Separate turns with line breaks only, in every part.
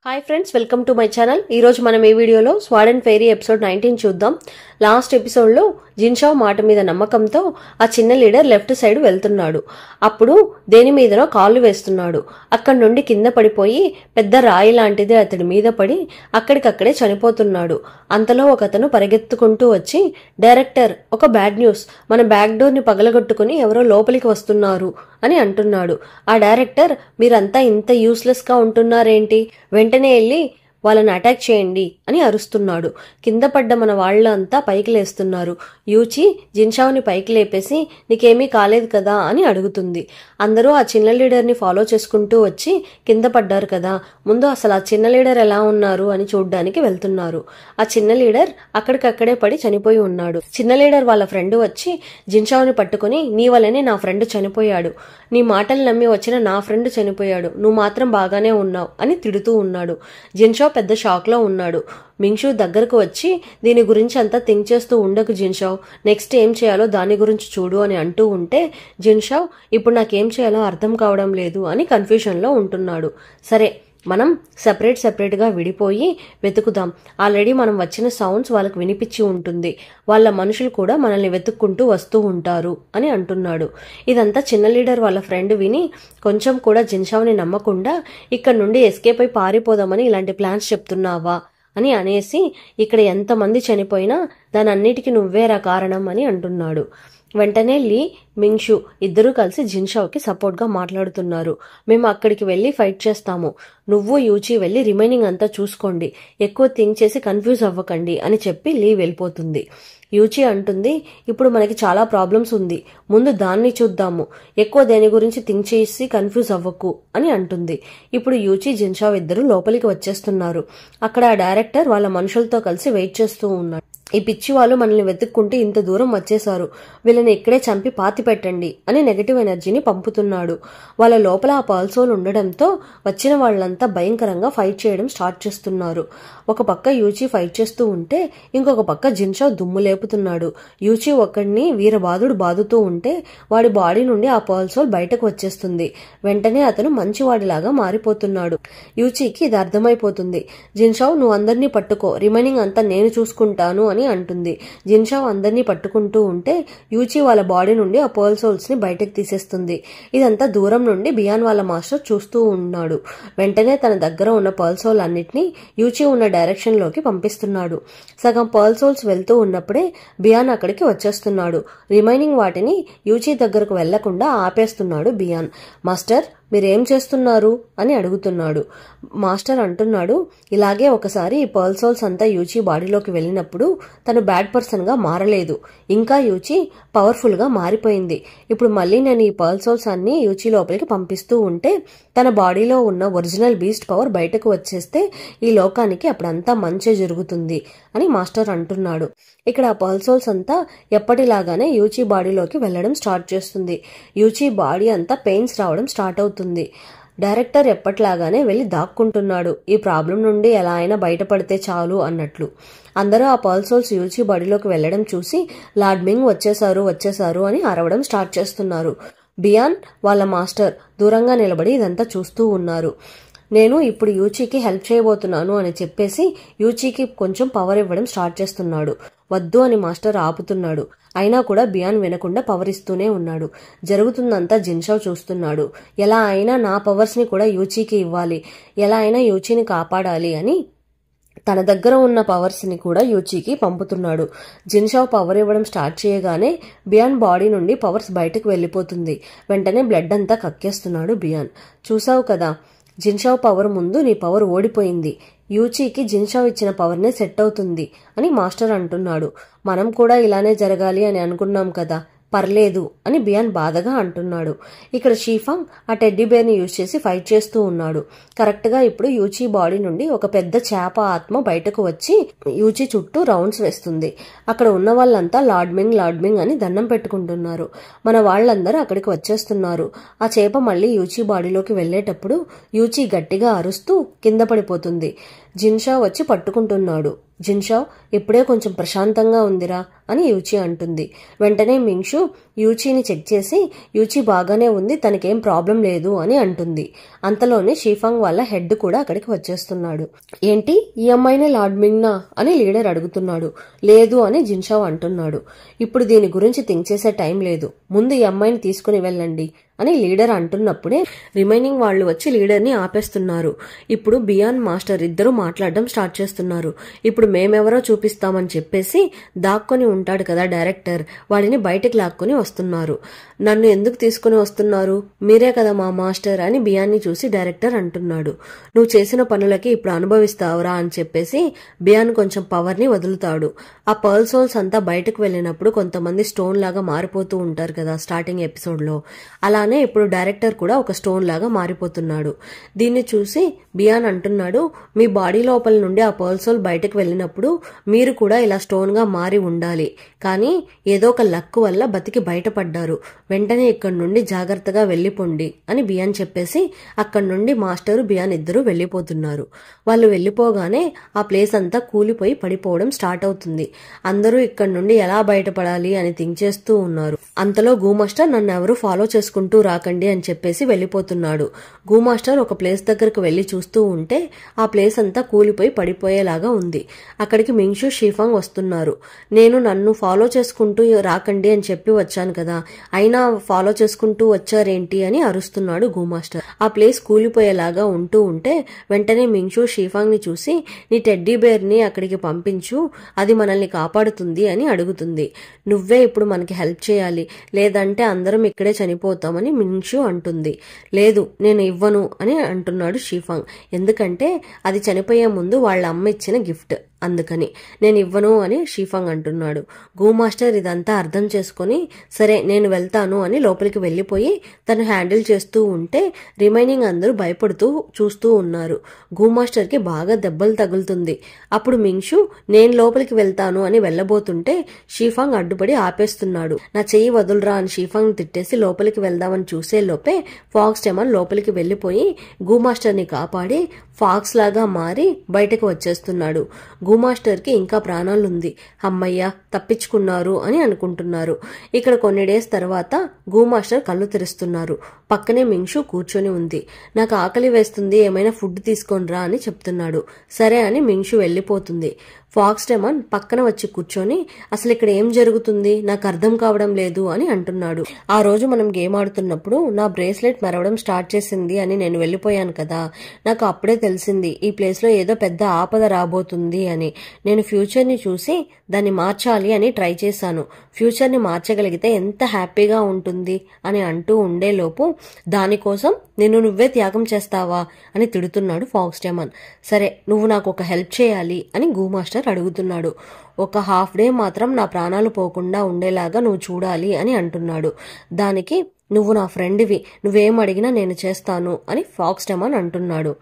Hi friends, welcome to my channel. ఈ రోజు మనం ఈ వీడియోలో స్వాడ్ అండ్ ఫెయిరీ ఎపిసోడ్ 19 చూద్దాం. లాస్ట్ ఎపిసోడ్లో జిన్షావ్ మాట మీద నమ్మకంతో ఆ చిన్న లీడర్ లెఫ్ట్ సైడ్ వెళ్తున్నాడు. అప్పుడు దేని మీదనో కాళ్ళు వేస్తున్నాడు. అక్కడి నుండి కింద పడిపోయి పెద్ద రాయి లాంటిది అతడి మీద పడి అక్కడికక్కడే చనిపోతున్నాడు. అంతలో ఒకతను పరిగెత్తుకుంటూ వచ్చి, డైరెక్టర్, ఒక బ్యాడ్ న్యూస్, మన బ్యాక్ డోర్ ని పగలగొట్టుకుని ఎవరో లోపలికి వస్తున్నారు అని అంటున్నాడు. ఆ డైరెక్టర్, మీరంతా ఇంత యూస్లెస్ గా ఉంటున్నారేంటి, వెంటనే వెళ్ళి వాళ్ళని అటాక్ చేయండి అని అరుస్తున్నాడు. కింద పడ్డ మన వాళ్ళంతా పైకి లేస్తున్నారు. యూచి జిన్షావ్ని పైకి లేపేసి, నీకేమీ కాలేదు కదా అని అడుగుతుంది. అందరూ ఆ చిన్న లీడర్ని ఫాలో చేసుకుంటూ వచ్చి కింద పడ్డారు కదా, ముందు అసలు ఆ చిన్న లీడర్ ఎలా ఉన్నారు అని చూడ్డానికి వెళ్తున్నారు. ఆ చిన్న లీడర్ అక్కడికక్కడే పడి చనిపోయి ఉన్నాడు. చిన్న లీడర్ వాళ్ళ ఫ్రెండ్ వచ్చి జిన్షావ్ని పట్టుకుని, నీ వల్లనే నా ఫ్రెండ్ చనిపోయాడు, నీ మాటలు నమ్మి వచ్చిన నా ఫ్రెండ్ చనిపోయాడు, నువ్వు మాత్రం బాగానే ఉన్నావు అని తిడుతూ ఉన్నాడు. జిన్షావ్ పెద్ద షాక్ లో ఉన్నాడు. మింగ్షూ దగ్గరకు వచ్చి, దీని గురించి అంతా థింక్ చేస్తూ ఉండకు జిన్షావ్, నెక్స్ట్ ఏం చేయాలో దాని గురించి చూడు అని అంటూ ఉంటే, జిన్షావ్ ఇప్పుడు నాకేం చేయాలో అర్థం కావడం లేదు అని కన్ఫ్యూజన్ లో ఉంటున్నాడు. సరే, మనం సెపరేట్ గా విడిపోయి వెతుకుదాం. ఆల్రెడీ మనం వచ్చిన సౌండ్స్ వాళ్ళకి వినిపించి ఉంటుంది, వాళ్ళ మనుషులు కూడా మనల్ని వెతుక్కుంటూ వస్తూ ఉంటారు అని అంటున్నాడు. ఇదంతా చిన్న లీడర్ వాళ్ళ ఫ్రెండ్ విని కొంచెం కూడా జిన్షావ్ని నమ్మకుండా, ఇక్కడ నుండి ఎస్కేప్ అయి పారిపోదామని ఇలాంటి ప్లాన్స్ చెప్తున్నావా అని అనేసి, ఇక్కడ ఎంతమంది చనిపోయినా దాని అన్నిటికీ నువ్వేరా కారణం అని అంటున్నాడు. వెంటనే లీ, మింగ్షూ ఇద్దరూ కలిసి జిన్షావ్కి సపోర్ట్గా మాట్లాడుతున్నారు. మేము అక్కడికి వెళ్ళి ఫైట్ చేస్తాము, నువ్వు యూచి వెళ్ళి రిమైనింగ్ అంతా చూసుకోండి, ఎక్కువ థింక్ చేసి కన్ఫ్యూజ్ అవ్వకండి అని చెప్పి లీ వెళ్ళిపోతుంది. యూచి అంటుంది, ఇప్పుడు మనకి చాలా ప్రాబ్లమ్స్ ఉంది, ముందు దాన్ని చూద్దాము, ఎక్కువ దేని గురించి థింక్ చేసి కన్ఫ్యూజ్ అవ్వకు అని అంటుంది. ఇప్పుడు యూచి జిన్షావ్ ఇద్దరు లోపలికి వచ్చేస్తున్నారు. అక్కడ ఆ డైరెక్టర్ వాళ్ళ మనుషులతో కలిసి వెయిట్ చేస్తూ ఉన్నాడు. ఈ పిచ్చి వాళ్ళు మనల్ని వెతుక్కుంటే ఇంత దూరం వచ్చేశారు, వీళ్ళని ఇక్కడే చంపి పాతి పెట్టండి అని నెగటివ్ ఎనర్జీని పంపుతున్నాడు. వాళ్ళ లోపల ఆ పర్ల్సోల్ ఉండడంతో వచ్చిన వాళ్ళంతా భయంకరంగా ఫైట్ చేయడం స్టార్ట్ చేస్తున్నారు. ఒక పక్క యూచి ఫైట్ చేస్తూ ఉంటే ఇంకొక పక్క జిన్షావ్ దుమ్ము లేపుతున్నాడు. యూచి ఒక్కడిని వీరబాదుడు బాదుతూ ఉంటే వాడి బాడీ నుండి ఆ పర్ల్సోల్ బయటకు వచ్చేస్తుంది. వెంటనే అతను మంచివాడిలాగా మారిపోతున్నాడు. యూచికి ఇది అర్థమైపోతుంది. జిన్షావ్, నువ్వు అందరినీ పట్టుకో, రిమైనింగ్ అంతా నేను చూసుకుంటాను అని అంటుంది. జిన్షావ్ అందరినీ పట్టుకుంటూ ఉంటే యూచి వాళ్ళ బాడీ నుండి ఆ పర్ల్ సోల్స్ ని బయటకు తీసేస్తుంది. ఇదంతా దూరం నుండి బియాన్ వాళ్ళ మాస్టర్ చూస్తూ ఉన్నాడు. వెంటనే తన దగ్గర ఉన్న పర్ల్ సోల్ అన్నిటినీ యూచి ఉన్న డైరెక్షన్ లోకి పంపిస్తున్నాడు. సగం పర్ల్ సోల్స్ వెళ్తూ ఉన్నప్పుడే బియాన్ అక్కడికి వచ్చేస్తున్నాడు. రిమైనింగ్ వాటిని యూచి దగ్గరకు వెళ్లకుండా ఆపేస్తున్నాడు బియాన్. మాస్టర్, మీరేం చేస్తున్నారు అని అడుగుతున్నాడు. మాస్టర్ అంటున్నాడు, ఇలాగే ఒకసారి ఈ పర్ల్ సోల్స్ అంతా యూచి బాడీలోకి వెళ్ళినప్పుడు తను బ్యాడ్ పర్సన్ గా మారలేదు, ఇంకా యూచి పవర్ఫుల్ గా మారిపోయింది. ఇప్పుడు మళ్ళీ నేను ఈ పర్ల్ సోల్స్ అన్ని యూచి లోపలికి పంపిస్తూ ఉంటే తన బాడీలో ఉన్న ఒరిజినల్ బీస్ట్ పవర్ బయటకు వచ్చేస్తే ఈ లోకానికి అప్పుడంతా మంచే జరుగుతుంది అని మాస్టర్ అంటున్నాడు. ఇక్కడ ఆ పర్ల్ సోల్స్ అంతా ఎప్పటిలాగానే యూచి బాడీలోకి వెళ్లడం స్టార్ట్ చేస్తుంది. యూచి బాడీ అంతా పెయిన్స్ రావడం స్టార్ట్ అవుతుంది. డైరెక్టర్ ఎప్పట్లాగానే వెళ్లి దాక్కుంటున్నాడు, ఈ ప్రాబ్లం నుండి ఎలా అయినా బయటపడితే చాలు అన్నట్లు. అందరూ ఆ పర్ల్ సోల్స్ యూచి బాడీలోకి వెళ్లడం చూసి లార్డ్ మింగ్ వచ్చేశారు అని అరవడం స్టార్ట్ చేస్తున్నారు. బియాన్ వాళ్ళ మాస్టర్ దూరంగా నిలబడి ఇదంతా చూస్తూ ఉన్నారు. నేను ఇప్పుడు యూచికి హెల్ప్ చేయబోతున్నాను అని చెప్పేసి యూచికి కొంచెం పవర్ ఇవ్వడం స్టార్ట్ చేస్తున్నాడు. వద్దు అని మాస్టర్ ఆపుతున్నాడు. అయినా కూడా బియాన్ వినకుండా పవర్ ఇస్తూనే ఉన్నాడు. జరుగుతుందంతా జిన్షావ్ చూస్తున్నాడు. ఎలా అయినా నా పవర్స్ ని కూడా యూచికి ఇవ్వాలి, ఎలా అయినా యూచిని కాపాడాలి అని తన దగ్గర ఉన్న పవర్స్ ని కూడా యూచికి పంపుతున్నాడు. జిన్షావ్ పవర్ ఇవ్వడం స్టార్ట్ చేయగానే బియాన్ బాడీ నుండి పవర్స్ బయటకు వెళ్లిపోతుంది. వెంటనే బ్లడ్ అంతా కక్కేస్తున్నాడు బియాన్. చూసావు కదా, జిన్షావ్ పవర్ ముందు నీ పవర్ ఓడిపోయింది, యూచికి జిన్షావ్ ఇచ్చిన పవర్నే సెట్ అవుతుంది అని మాస్టర్ అంటున్నాడు. మనం కూడా ఇలానే జరగాలి అని అనుకున్నాం కదా, పర్లేదు అని బియాన్ బాధగా అంటున్నాడు. ఇక్కడ షీఫాంగ్ ఆ టెడ్డీ బేర్ ని యూజ్ చేసి ఫైట్ చేస్తూ ఉన్నాడు. కరెక్ట్ గా ఇప్పుడు యూచి బాడీ నుండి ఒక పెద్ద చేప ఆత్మ బయటకు వచ్చి యూచి చుట్టూ రౌండ్స్ వేస్తుంది. అక్కడ ఉన్న వాళ్ళంతా లార్డ్ మింగ్ అని దండం పెట్టుకుంటున్నారు. మన వాళ్ళందరూ అక్కడికి వచ్చేస్తున్నారు. ఆ చేప మళ్ళీ యూచి బాడీలోకి వెళ్లేటప్పుడు యూచి గట్టిగా అరుస్తూ కింద పడిపోతుంది. జిన్షావ్ వచ్చి పట్టుకుంటున్నాడు. జిన్షావ్, ఇప్పుడే కొంచెం ప్రశాంతంగా ఉందిరా అని యూచి అంటుంది. వెంటనే మింగ్షు యూచిని చెక్ చేసి యూచి బాగానే ఉంది, తనకేం ప్రాబ్లం లేదు అని అంటుంది. అంతలోనే షీఫాంగ్ వాళ్ళ హెడ్ కూడా అక్కడికి వచ్చేస్తున్నాడు. ఏంటి, ఈ అమ్మాయినే లార్డ్ మింగ్నా అని లీడర్ అడుగుతున్నాడు. లేదు అని జిన్షావ్ అంటున్నాడు. ఇప్పుడు దీని గురించి థింక్ చేసే టైం లేదు, ముందు ఈ అమ్మాయిని తీసుకుని వెళ్ళండి అని లీడర్ అంటున్నప్పుడే రిమైనింగ్ వాళ్ళు వచ్చి లీడర్ని ఆపేస్తున్నారు. ఇప్పుడు బియాన్ మాస్టర్ ఇద్దరు మాట్లాడడం స్టార్ట్ చేస్తున్నారు. ఇప్పుడు మేమెవరో చూపిస్తామని చెప్పేసి దాక్కొని ఉంటాడు కదా డైరెక్టర్, వాడిని బయటకు లాక్కొని వస్తున్నారు. నన్ను ఎందుకు తీసుకుని వస్తున్నారు, మీరే కదా మా మాస్టర్ అని బియాన్ని చూసి డైరెక్టర్ అంటున్నాడు. నువ్వు చేసిన పనులకి ఇప్పుడు అనుభవిస్తావురా అని చెప్పేసి బియాన్ కొంచెం పవర్ ని వదులుతాడు. ఆ పర్ల్ సోల్స్ అంతా బయటకు వెళ్ళినప్పుడు కొంతమంది స్టోన్ లాగా మారిపోతూ ఉంటారు కదా స్టార్టింగ్ ఎపిసోడ్ లో, అలానే ఇప్పుడు డైరెక్టర్ కూడా ఒక స్టోన్ లాగా మారిపోతున్నాడు. దీన్ని చూసి బియాన్ అంటున్నాడు, మీ బాడీ లోపల నుండి ఆ పర్ల్ సోల్ బయటకు వెళ్ళినప్పుడు మీరు కూడా ఇలా స్టోన్ గా మారి ఉండాలి, కానీ ఏదో ఒక లక్ వల్ల బతికి బయటపడ్డారు, వెంటనే ఇక్కడి నుండి జాగ్రత్తగా వెళ్లిపోండి అని బియాన్ చెప్పేసి అక్కడి నుండి మాస్టరు బియాన్ ఇద్దరు వెళ్లిపోతున్నారు. వాళ్ళు వెళ్లిపోగానే ఆ ప్లేస్ అంతా కూలిపోయి పడిపోవడం స్టార్ట్ అవుతుంది. అందరూ ఇక్కడి నుండి ఎలా బయటపడాలి అని థింక్ చేస్తూ ఉన్నారు. అంతలో గూ మాస్టర్ నన్ను ఎవరు ఫాలో చేసుకుంటూ రాకండి అని చెప్పేసి వెళ్లిపోతున్నాడు. గూ మాస్టర్ ఒక ప్లేస్ దగ్గరకు వెళ్లి చూస్తూ ఉంటే ఆ ప్లేస్ అంతా కూలిపోయి పడిపోయేలాగా ఉంది. అక్కడికి మింగ్షు షీఫాంగ్ వస్తున్నారు. నేను నన్ను ఫాలో చేసుకుంటూ రాకండి అని చెప్పి వచ్చాను కదా, అయినా ఫాలో చేసుకుంటూ వచ్చారేంటి అని అరుస్తున్నాడు గూ మాస్టర్. ఆ ప్లేస్ కూలిపోయేలాగా ఉంటూ ఉంటే వెంటనే మింగ్షు షీఫాంగ్ ని చూసి నీ టెడ్డీ బేర్ ని అక్కడికి పంపించు, అది మనల్ని కాపాడుతుంది అని అడుగుతుంది. నువ్వే ఇప్పుడు మనకి హెల్ప్ చేయాలి, లేదంటే అందరం ఇక్కడే చనిపోతామని మింగ్షు అంటుంది. లేదు నేను ఇవ్వను అని అంటున్నాడు షీఫాంగ్. ఎందుకంటే అది చనిపోయే ముందు వాళ్ళ అమ్మ ఇచ్చిన గిఫ్ట్, అందుకని నేను ఇవ్వను అని షీఫాంగ్ అంటున్నాడు. గూ మాస్టర్ ఇదంతా అర్థం చేసుకుని సరే నేను వెళ్తాను అని లోపలికి వెళ్లిపోయి తను హ్యాండిల్ చేస్తూ ఉంటే రిమైనింగ్ అందరూ భయపడుతూ చూస్తూ ఉన్నారు. గూ మాస్టర్ కి బాగా దెబ్బలు తగులుతుంది. అప్పుడు మింగ్షు నేను లోపలికి వెళ్తాను అని వెళ్లబోతుంటే షీఫాంగ్ అడ్డుపడి ఆపేస్తున్నాడు. నా చెయ్యి వదులురా అని షీఫాంగ్ తిట్టేసి లోపలికి వెళ్దామని చూసే లోపే ఫాక్స్ టెమన్ లోపలికి వెళ్లిపోయి గూ మాస్టర్ ని కాపాడి ఫాక్స్ లాగా మారి బయటకు వచ్చేస్తున్నాడు. గూ మాస్టర్ కి ఇంకా ప్రాణాలుంది, అమ్మయ్య తప్పించుకున్నారు అని అనుకుంటున్నారు. ఇక్కడ కొన్ని డేస్ తర్వాత గూ మాస్టర్ కళ్ళు తెరుస్తున్నారు. పక్కనే మింగ్షు కూర్చొని ఉంది. నాకు ఆకలి వేస్తుంది, ఏమైనా ఫుడ్ తీసుకొనిరా అని చెప్తున్నాడు. సరే అని మింగ్షు వెళ్లిపోతుంది. ఫాక్స్ టెమన్ పక్కన వచ్చి కూర్చొని అసలు ఇక్కడ ఏం జరుగుతుంది నాకు అర్థం కావడం లేదు అని అంటున్నాడు. ఆ రోజు మనం గేమ్ ఆడుతున్నప్పుడు నా బ్రేస్లెట్ మెరవడం స్టార్ట్ చేసింది అని నేను వెళ్లిపోయాను కదా, నాకు అప్పుడే తెలిసింది ఈ ప్లేస్ లో ఏదో పెద్ద ఆపద రాబోతుంది అని. నేను ఫ్యూచర్ ని చూసి దాన్ని మార్చాలి అని ట్రై చేశాను. ఫ్యూచర్ ని మార్చగలిగితే ఎంత హ్యాపీగా ఉంటుంది అని అంటూ ఉండేలోపు దానికోసం నిన్ను నువ్వే త్యాగం చేస్తావా అని తిడుతున్నాడు ఫాక్స్ టెమన్. సరే నువ్వు నాకు ఒక హెల్ప్ చేయాలి అని గూ మాస్టర్ అడుగుతున్నాడు. ఒక హాఫ్ డే మాత్రం నా ప్రాణాలు పోకుండా ఉండేలాగా నువ్వు చూడాలి అని అంటున్నాడు. దానికి నువ్వు నా ఫ్రెండ్వి, నువ్వేం అడిగినా నేను చేస్తాను అని ఫాక్స్ టెమన్ అంటున్నాడు.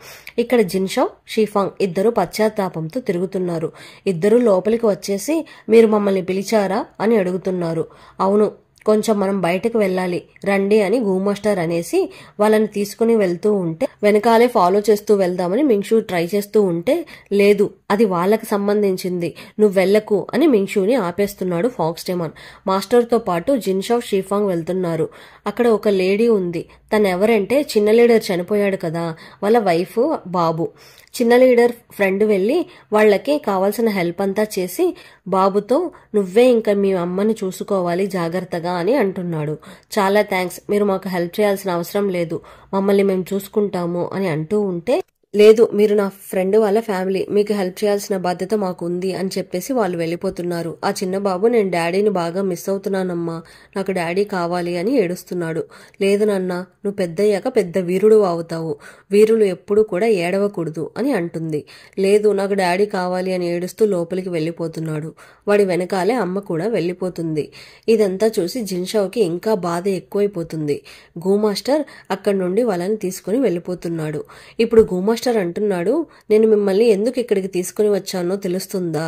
ఇక్కడ జిన్షావ్ షీఫాంగ్ ఇద్దరు పశ్చాత్తాపంతో తిరుగుతున్నారు. ఇద్దరు లోపలికి వచ్చేసి మీరు మమ్మల్ని పిలిచారా అని అడుగుతున్నారు. అవును, కొంచెం మనం బయటకు వెళ్ళాలి రండి అని గూ మాస్టర్ అనేసి వాళ్ళని తీసుకుని వెళ్తూ ఉంటే వెనకాలే ఫాలో చేస్తూ వెళ్దామని మింగ్షు ట్రై చేస్తూ ఉంటే లేదు అది వాళ్ళకి సంబంధించింది, నువ్వు వెళ్ళకు అని మింగ్షుని ఆపేస్తున్నాడు ఫాక్స్ టెమన్. మాస్టర్ తో పాటు జిన్షావ్ షీఫాంగ్ వెళ్తున్నారు. అక్కడ ఒక లేడీ ఉంది. తను ఎవరంటే చిన్న లీడర్ చనిపోయాడు కదా, వాళ్ళ వైఫ్ బాబు. చిన్న లీడర్ ఫ్రెండ్ వెళ్లి వాళ్ళకి కావాల్సిన హెల్ప్ అంతా చేసి బాబుతో నువ్వే ఇంకా మీ అమ్మని చూసుకోవాలి జాగ్రత్తగా అని అంటున్నాడు. చాలా థ్యాంక్స్, మీరు మాకు హెల్ప్ చేయాల్సిన అవసరం లేదు, మమ్మల్ని మేము చూసుకుంటాము అని అంటూ ఉంటే లేదు మీరు నా ఫ్రెండ్ వాళ్ళ ఫ్యామిలీ, మీకు హెల్ప్ చేయాల్సిన బాధ్యత మాకు ఉంది అని చెప్పేసి వాళ్ళు వెళ్ళిపోతున్నారు. ఆ చిన్న బాబు నేను డాడీని బాగా మిస్ అవుతున్నానమ్మా, నాకు డాడీ కావాలి అని ఏడుస్తున్నాడు. లేదు నాన్న, నువ్వు పెద్దయ్యాక పెద్ద వీరుడు అవుతావు, వీరులు ఎప్పుడు కూడా ఏడవకూడదు అని అంటుంది. లేదు నాకు డాడీ కావాలి అని ఏడుస్తూ లోపలికి వెళ్ళిపోతున్నాడు. వాడి వెనకాలే అమ్మ కూడా వెళ్ళిపోతుంది. ఇదంతా చూసి జిన్షావ్కి ఇంకా బాధ ఎక్కువైపోతుంది. గూ మాస్టర్ అక్కడి నుండి వాళ్ళని తీసుకుని వెళ్ళిపోతున్నాడు. ఇప్పుడు గూ మాస్టర్ అంటున్నాడు, నేను మిమ్మల్ని ఎందుకు ఇక్కడికి తీసుకుని వచ్చానో తెలుస్తుందా,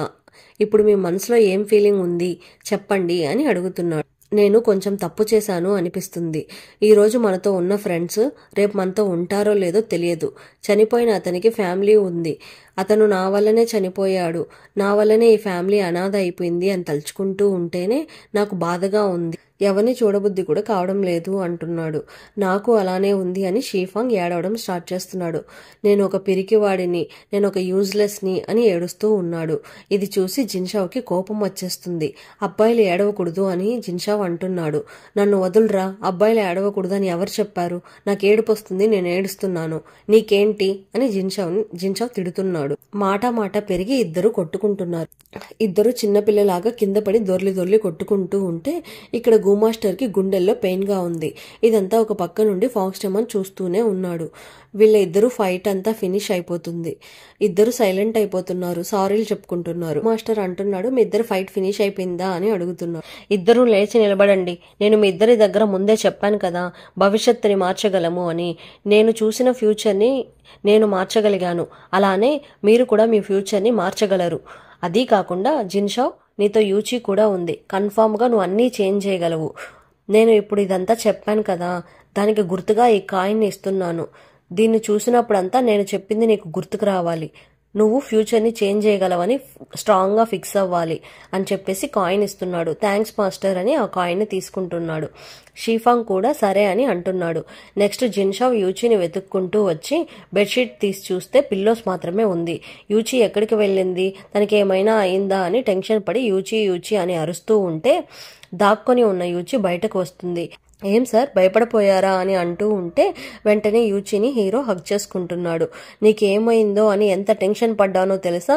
ఇప్పుడు మీ మనసులో ఏం ఫీలింగ్ ఉంది చెప్పండి అని అడుగుతున్నాడు. నేను కొంచెం తప్పు చేశాను అనిపిస్తుంది. ఈ రోజు మనతో ఉన్న ఫ్రెండ్స్ రేపు మనతో ఉంటారో లేదో తెలియదు. చనిపోయిన అతనికి ఫ్యామిలీ ఉంది, అతను నా వల్లనే చనిపోయాడు, నా వల్లనే ఈ ఫ్యామిలీ అనాథ అయిపోయింది అని తలుచుకుంటూ ఉంటేనే నాకు బాధగా ఉంది. ఎవరిని చూడబుద్ధి కూడా కావడం లేదు అంటున్నాడు. నాకు అలానే ఉంది అని షీఫాంగ్ ఏడవడం స్టార్ట్ చేస్తున్నాడు. నేను ఒక పిరికివాడిని, నేను ఒక యూజ్లెస్ని అని ఏడుస్తూ ఉన్నాడు. ఇది చూసి జిన్షావ్కి కోపం వచ్చేస్తుంది. అబ్బాయిలు ఏడవకూడదు అని జిన్షావ్ అంటున్నాడు. నన్ను వదులురా, అబ్బాయిలు ఏడవకూడదు అని ఎవరు చెప్పారు? నాకు ఏడుపు వస్తుంది, నేను ఏడుస్తున్నాను, నీకేంటి అని జిన్షావ్ తిడుతున్నాడు. మాట పెరిగి ఇద్దరు కొట్టుకుంటున్నారు. ఇద్దరు చిన్నపిల్లలాగా కింద పడి దొర్లి కొట్టుకుంటూ ఉంటే ఇక్కడ మాస్టర్కి గుండెల్లో పెయిన్గా ఉంది. ఇదంతా ఒక పక్క నుండి ఫాక్స్టమన్ చూస్తూనే ఉన్నాడు. వీళ్ళ ఇద్దరు ఫైట్ అంతా ఫినిష్ అయిపోతుంది. ఇద్దరు సైలెంట్ అయిపోతున్నారు, సారీలు చెప్పుకుంటున్నారు. మాస్టర్ అంటున్నాడు, మీ ఇద్దరు ఫైట్ ఫినిష్ అయిపోయిందా అని అడుగుతున్నారు. ఇద్దరు లేచి నిలబడండి, నేను మీ ఇద్దరి దగ్గర ముందే చెప్పాను కదా భవిష్యత్తుని మార్చగలము అని. నేను చూసిన ఫ్యూచర్ని నేను మార్చగలిగాను, అలానే మీరు కూడా మీ ఫ్యూచర్ని మార్చగలరు. అదీ కాకుండా జిన్షావ్, నీతో యూచి కూడా ఉంది, కన్ఫామ్గా నువ్వు అన్నీ చేంజ్ చేయగలవు. నేను ఇప్పుడు ఇదంతా చెప్పాను కదా, దానికి గుర్తుగా ఈ కాయిన్ని ఇస్తున్నాను. దీన్ని చూసినప్పుడంతా నేను చెప్పింది నీకు గుర్తుకు రావాలి. నువ్వు ఫ్యూచర్ని చేంజ్ చేయగలవని స్ట్రాంగ్గా ఫిక్స్ అవ్వాలి అని చెప్పేసి కాయిన్ ఇస్తున్నాడు. థ్యాంక్స్ మాస్టర్ అని ఆ కాయిన్ని తీసుకుంటున్నాడు. షీఫాంగ్ కూడా సరే అని అంటున్నాడు. నెక్స్ట్ జిన్షావ్ యూచిని వెతుక్కుంటూ వచ్చి బెడ్షీట్ తీసి చూస్తే పిల్లోస్ మాత్రమే ఉంది. యూచి ఎక్కడికి వెళ్ళింది, తనకి ఏమైనా అయిందా అని టెన్షన్ పడి యూచి అని అరుస్తూ ఉంటే దాక్కొని ఉన్న యూచి బయటకు వస్తుంది. ఏం సార్ భయపడిపోయారా అని అంటూ ఉంటే వెంటనే యూచిని హీరో హగ్ చేసుకుంటున్నాడు. నీకేమైందో అని ఎంత టెన్షన్ పడ్డానో తెలుసా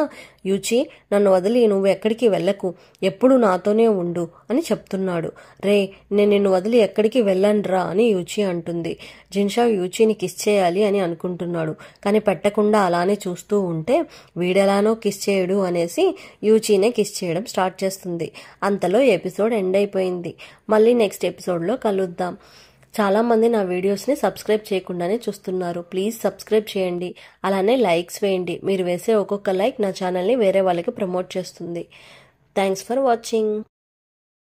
యూచి, నన్ను వదిలి నువ్వు ఎక్కడికి వెళ్ళకు, ఎప్పుడు నాతోనే ఉండు అని చెప్తున్నాడు. రే, నేను నిన్ను వదిలి ఎక్కడికి వెళ్ళనురా అని యూచి అంటుంది. జిన్షావ్ యూచిని కిస్ చేయాలి అని అనుకుంటున్నాడు, కానీ పెట్టకుండా అలానే చూస్తూ ఉంటే వీడెలానో కిస్ చేయడు అనేసి యూచినే కిస్ చేయడం స్టార్ట్ చేస్తుంది. అంతలో ఎపిసోడ్ ఎండ్ అయిపోయింది. మళ్ళీ నెక్స్ట్ ఎపిసోడ్లో కలుద్దాం. చాలా మంది నా వీడియోస్ని సబ్స్క్రైబ్ చేయకుండానే చూస్తున్నారు. ప్లీజ్ సబ్స్క్రైబ్ చేయండి, అలానే లైక్స్ వేయండి. మీరు వేసే ఒక్కొక్క లైక్ నా ఛానల్ని వేరే వాళ్ళకి ప్రమోట్ చేస్తుంది. Thanks for watching.